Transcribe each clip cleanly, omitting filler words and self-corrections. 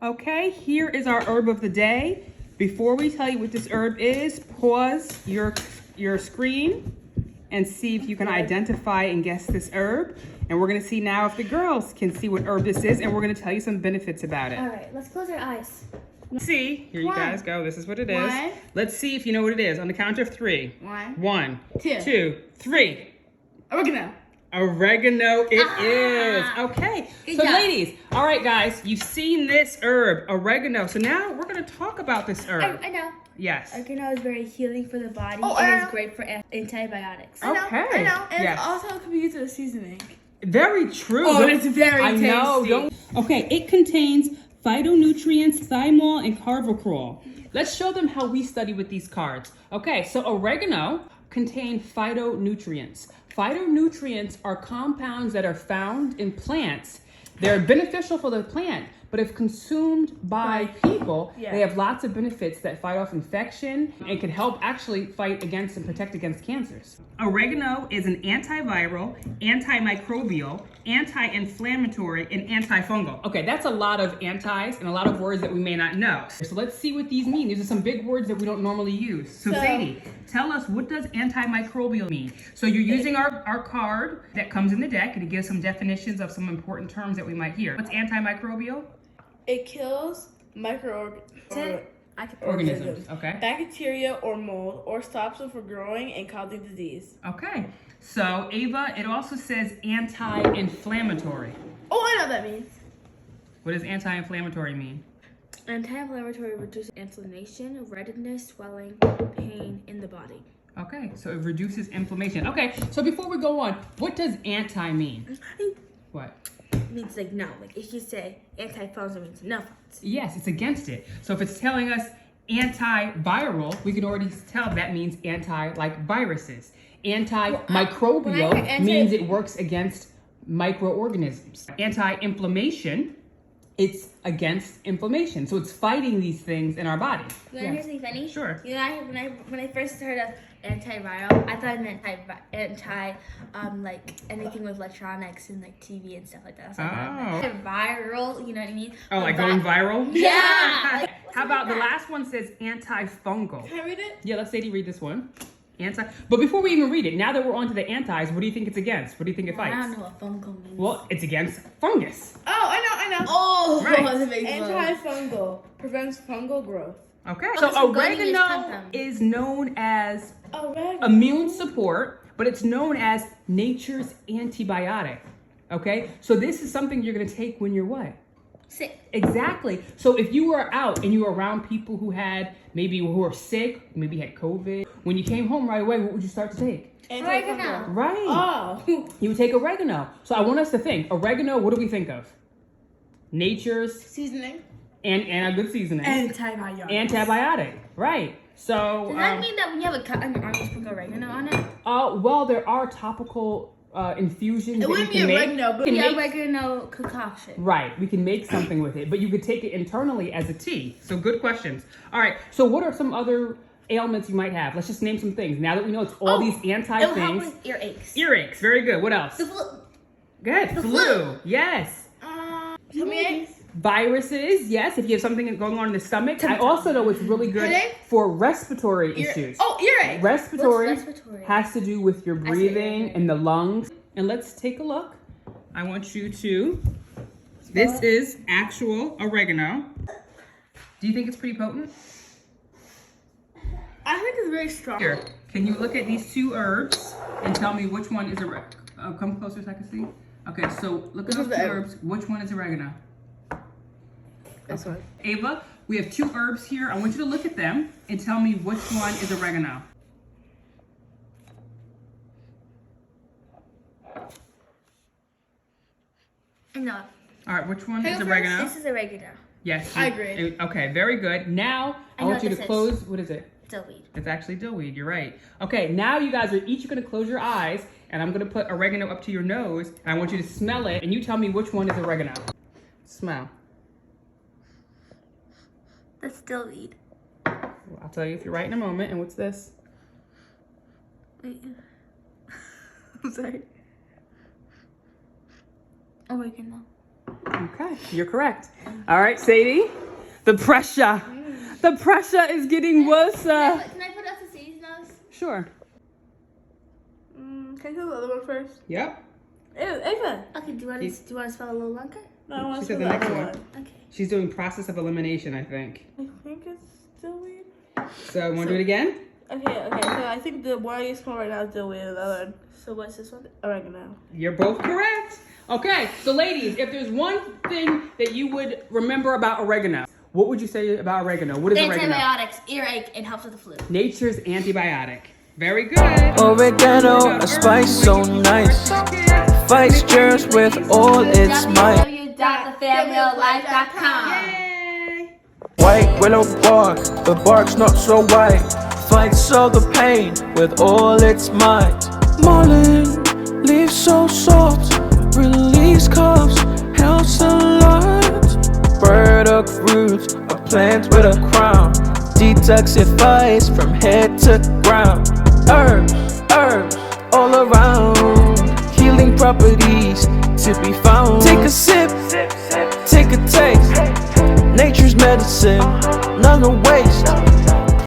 Okay, here is our herb of the day. Before we tell you what this herb is, pause your screen and see if you can identify and guess this herb. And we're gonna see now if the girls can see what herb this is, and we're gonna tell you some benefits about it. All right, let's close our eyes. Let's see, here you guys go. This is what it is. One. Let's see if you know what it is on the count of three. One. Two. 3. Oregano. Oregano it is. Okay, Good so job. ladies, all right guys, you've seen this herb, oregano. So now we're gonna talk about this herb. I know. Yes. Oregano is very healing for the body. Oh, I and know. it's great for antibiotics. Okay. I know. And Yes. it also could be used as a seasoning. Very true. Oh, and it's very I know. tasty. Okay, it contains phytonutrients, thymol, and carvacrol. Let's show them how we study with these cards. Okay, so oregano contain phytonutrients. Phytonutrients are compounds that are found in plants. They're beneficial for the plant, but if consumed by people, Yeah. they have lots of benefits that fight off infection and can help actually fight against and protect against cancers. Oregano is an antiviral, antimicrobial, anti-inflammatory, and antifungal. Okay, that's a lot of antis and a lot of words that we may not know. So let's see what these mean. These are some big words that we don't normally use. So Zadie, tell us, what does antimicrobial mean? So you're using our card that comes in the deck, and it gives some definitions of some important terms that we might hear. What's antimicrobial? It kills Organisms, okay. bacteria or mold, or stops them from growing and causing disease. Okay, so Ava, it also says anti-inflammatory. Oh, I know what that means. What does anti-inflammatory mean? Anti-inflammatory reduces inflammation, redness, swelling, pain in the body. Okay, so it reduces inflammation. Okay, so before we go on, what does anti mean? What? It means like no. Like if you say anti-fungal, it means no funds. Yes, it's against it. So if it's telling us antiviral, we can already tell that means anti, like viruses. Antimicrobial when I hear means it works against microorganisms. Anti-inflammation, it's against inflammation. So it's fighting these things in our body. You want to hear something funny? Sure. You know, when I first heard of antiviral, I thought it meant anti like anything with electronics and like TV and stuff like that. So I thought viral, you know what I mean? Oh, like going viral? Yeah. How about the last one says antifungal? Can I read it? Yeah, let's Sadie read this one. But before we even read it, now that we're on to the antis, what do you think it's against? What do you think it fights? I don't know what fungal means. Well, it's against fungus. Oh, I know. Oh, Right. that's a big one. Antifungal prevents fungal growth. Okay. What's So the good English come oregano from? is known as Oregano. immune support, but it's known as nature's antibiotic. Okay? So this is something you're going to take when you're what? Sick. Exactly. So if you were out and you were around people who were sick, maybe had COVID, when you came home right away, what would you start to take? Oregano. Right. Oh. You would take oregano. So I want us to think. Oregano, what do we think of? Nature's Seasoning. and a good seasoning. Antibiotic. Antibiotic. Right. So Does that mean that when you have a cut on your arm, you just put oregano on it? well, there are topical infusions It that you wouldn't be can make. oregano, but You The can make- oregano concoction. Right, we can make something with it, but you could take it internally as a tea. So good questions. All right, so what are some other ailments you might have? Let's just name some things. Now that we know it's all these It will help anti-things. with earaches. Earaches, very good. What else? The flu. Good. the Flu. flu. Yes. Tummy aches. Viruses, yes, if you have something going on in the stomach. I also know it's really good Headache? for respiratory issues. Oh, earache. Respiratory, What's respiratory? has to do with your see. breathing and the lungs. And let's take a look. I want you to, this is actual oregano. Do you think it's pretty potent? I think it's very strong. Here, can you look at these two herbs and tell me which one is oregano? Come closer so I can see. Okay, so look at those two herbs. Which one is oregano? This one. Ava, we have two herbs here. I want you to look at them and tell me which one is oregano. No. All right, which one Hey, is first, oregano? This is oregano. Yes. I agree. Okay, very good. Now, I I know want you what to this close, what is it? Dillweed. It's actually dillweed, you're right. Okay, now you guys are each gonna close your eyes, and I'm gonna put oregano up to your nose, and I want you to smell it, and you tell me which one is oregano. Smell. That's dillweed. Well, I'll tell you if you're right in a moment. And what's this? Wait. I'm sorry. Oregano. Okay, you're correct. All right, Sadie. The pressure. The pressure is getting worse. Can I put up the Sadie's nose? Sure. Can I do the other one first? Yep. Ava. Okay, do you want to spell a little longer? No, I want She to said do the the next other one. one. Okay. She's doing process of elimination, I think. I think it's still weird. So, want to do it again? Okay. So I think the one I smell right now is still weird. The other one. So what's this one? Oregano. You're both correct. Okay, so ladies, if there's one thing that you would remember about oregano, what would you say about oregano? What is oregano? Antibiotics, earache, and helps with the flu. Nature's antibiotic. Very good. Oregano, a spice so nice. Fights germs with all its might. www.thefamilyoflife.com. Yay! White willow bark, the bark's not so white. Fights all the pain with all its might. Mullein, leaves so soft, release coughs, helps a lot. Burdock roots, a plant with a crown, detoxifies from head to ground. Herbs, all around, healing properties to be found. Take a sip, take a taste, nature's medicine, none to waste.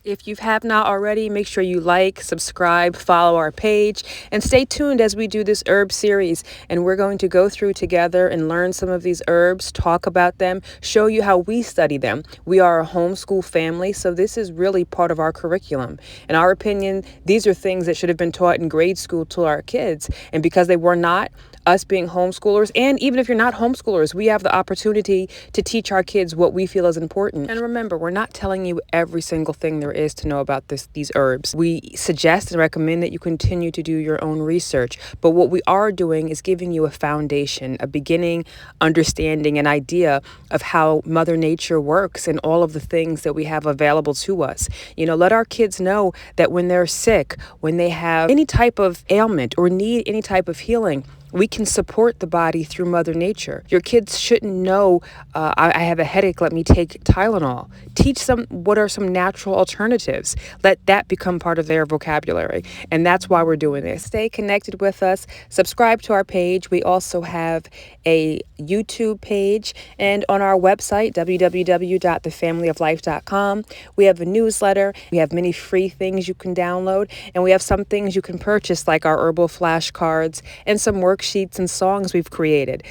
If you have not already, make sure you like, subscribe, follow our page, and stay tuned as we do this herb series. And we're going to go through together and learn some of these herbs, talk about them, show you how we study them. We are a homeschool family, so this is really part of our curriculum. In our opinion, these are things that should have been taught in grade school to our kids. And because they were not, us being homeschoolers, and even if you're not homeschoolers, we have the opportunity to teach our kids what we feel is important. And remember, we're not telling you every single thing there is to know about these herbs. We suggest and recommend that you continue to do your own research. But what we are doing is giving you a foundation, a beginning understanding, an idea of how Mother Nature works and all of the things that we have available to us. You know, let our kids know that when they're sick, when they have any type of ailment or need any type of healing, we can support the body through Mother Nature. Your kids shouldn't know, I have a headache, let me take Tylenol. Teach them what are some natural alternatives. Let that become part of their vocabulary. And that's why we're doing this. Stay connected with us. Subscribe to our page. We also have a YouTube page. And on our website, www.thefamilyoflife.com, we have a newsletter. We have many free things you can download. And we have some things you can purchase, like our herbal flashcards and some worksheets and songs we've created.